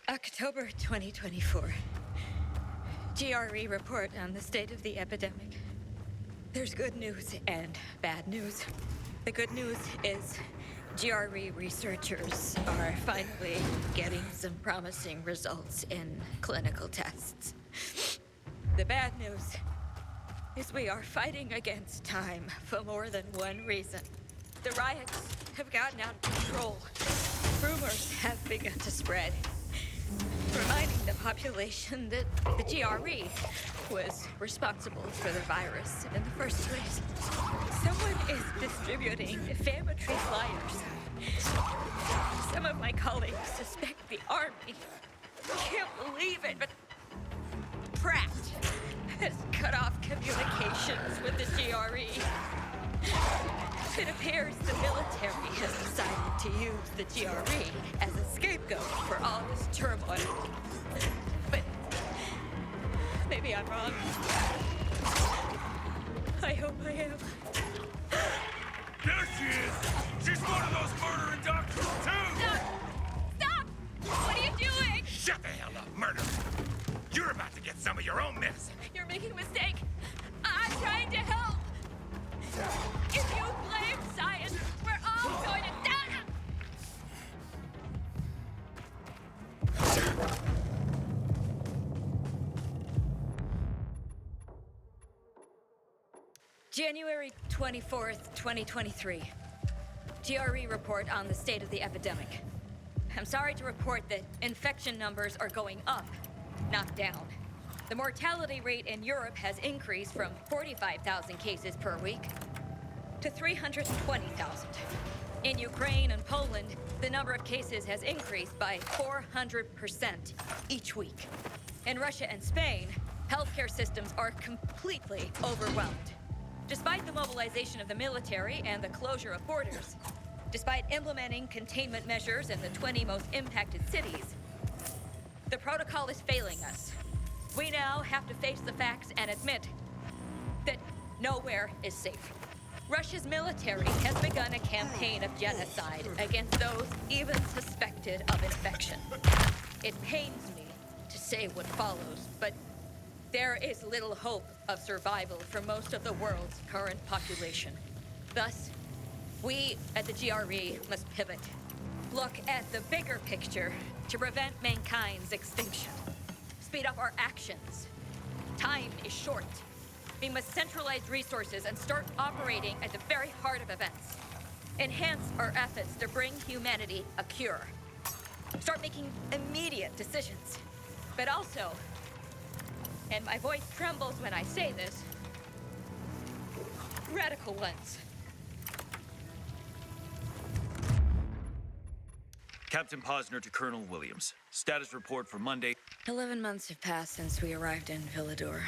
October 2024. GRE report on the state of the epidemic. There's good news and bad news. The good news is GRE researchers are finally getting some promising results in clinical tests. The bad news is we are fighting against time for more than one reason. The riots have gotten out of control. Rumors have begun to spread, reminding the population that the GRE was responsible for the virus in the first place. Someone is distributing defamatory flyers. Some of my colleagues suspect the army. I can't believe it, but Pratt has cut off communications with the GRE. It appears the military has decided to use the GRE as a scapegoat for all this turmoil. But maybe I'm wrong. I hope I am. There she is! She's one of those murdering doctors, too! Stop! Stop! What are you doing? Shut the hell up, murderer! You're about to get some of your own medicine. You're making a mistake. I'm trying to help. If you blame science, we're all going to die! January 24th, 2023. GRE report on the state of the epidemic. I'm sorry to report that infection numbers are going up, not down. The mortality rate in Europe has increased from 45,000 cases per week to 320,000. In Ukraine and Poland, the number of cases has increased by 400% each week. In Russia and Spain, healthcare systems are completely overwhelmed. Despite the mobilization of the military and the closure of borders, despite implementing containment measures in the 20 most impacted cities, the protocol is failing us. We now have to face the facts and admit that nowhere is safe. Russia's military has begun a campaign of genocide against those even suspected of infection. It pains me to say what follows, but there is little hope of survival for most of the world's current population. Thus, we at the GRE must pivot. Look at the bigger picture to prevent mankind's extinction. Speed up our actions. Time is short. We must centralize resources and start operating at the very heart of events. Enhance our efforts to bring humanity a cure. Start making immediate decisions. But also, and my voice trembles when I say this, radical ones. Captain Posner to Colonel Williams. Status report for Monday. 11 months have passed since we arrived in Villador.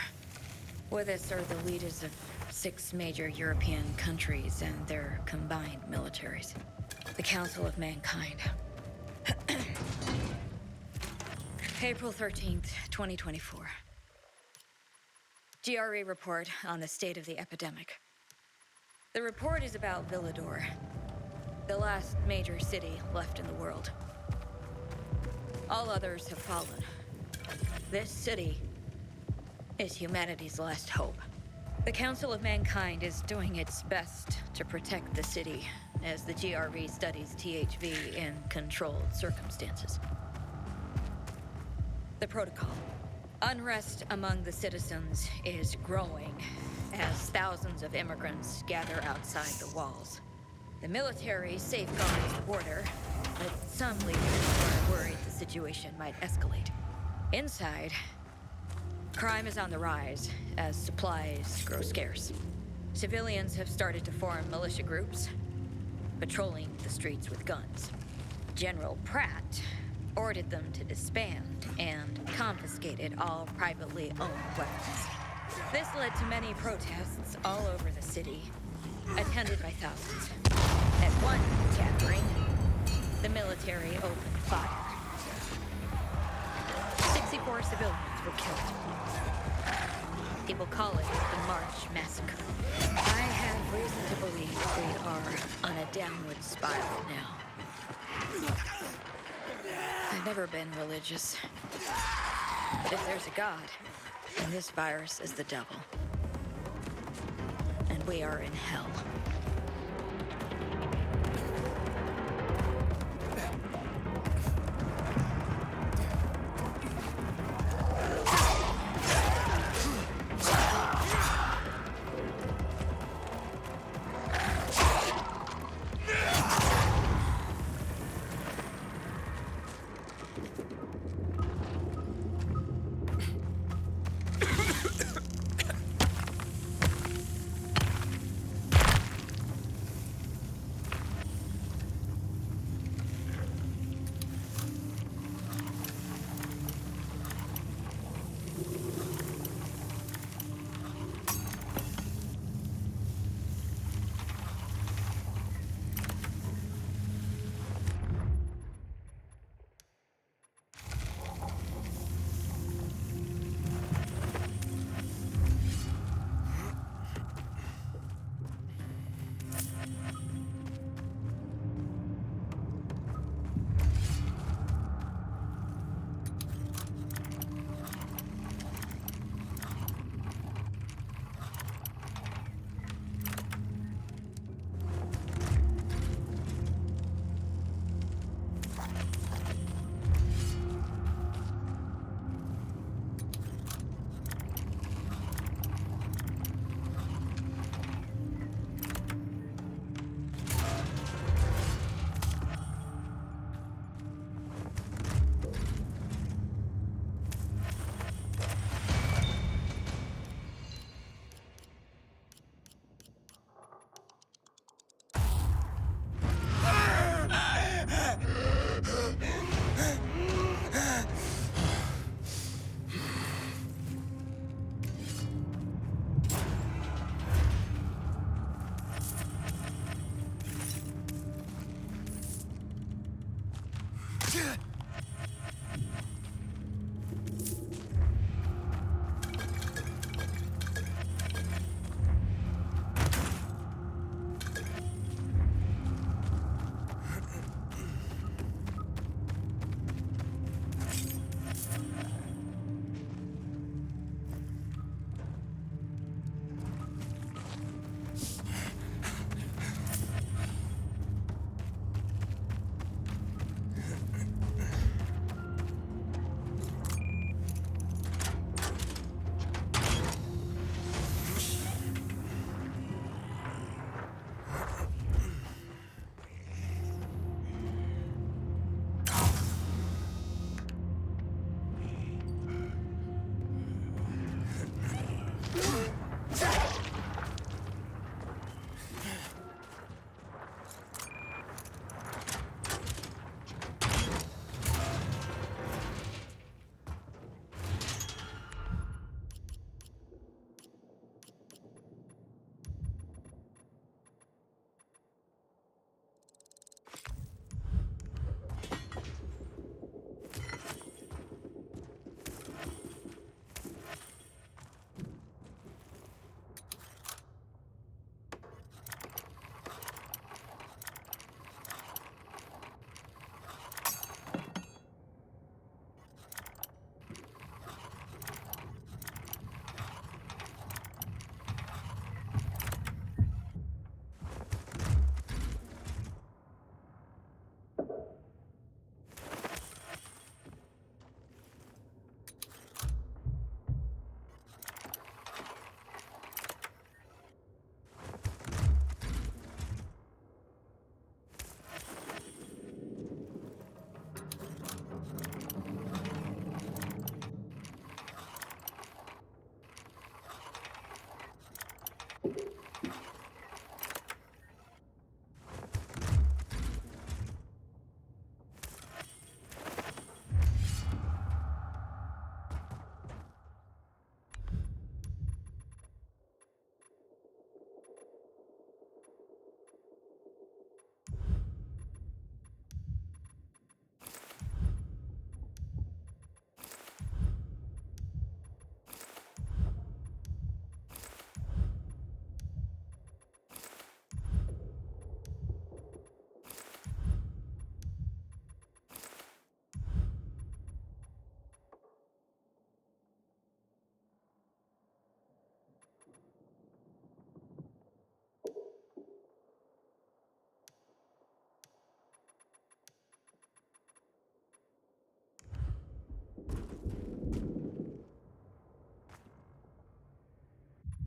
With us are the leaders of 6 major European countries and their combined militaries. The Council of Mankind. April 13th, 2024. GRE report on the state of the epidemic. The report is about Villador, the last major city left in the world. All others have fallen. This city is humanity's last hope. The Council of Mankind is doing its best to protect the city as the GRE studies THV in controlled circumstances. The protocol. Unrest among the citizens is growing as thousands of immigrants gather outside the walls. The military safeguards the border, but some leaders are worried the situation might escalate. Inside, crime is on the rise as supplies grow scarce. Civilians have started to form militia groups, patrolling the streets with guns. General Pratt ordered them to disband and confiscated all privately owned weapons. This led to many protests all over the city, attended by thousands. At one gathering, the military opened fire. 64 civilians were killed. People call it the March Massacre. I have reason to believe we are on a downward spiral now. I've never been religious. But if there's a God, then this virus is the devil. And we are in hell. Ugh!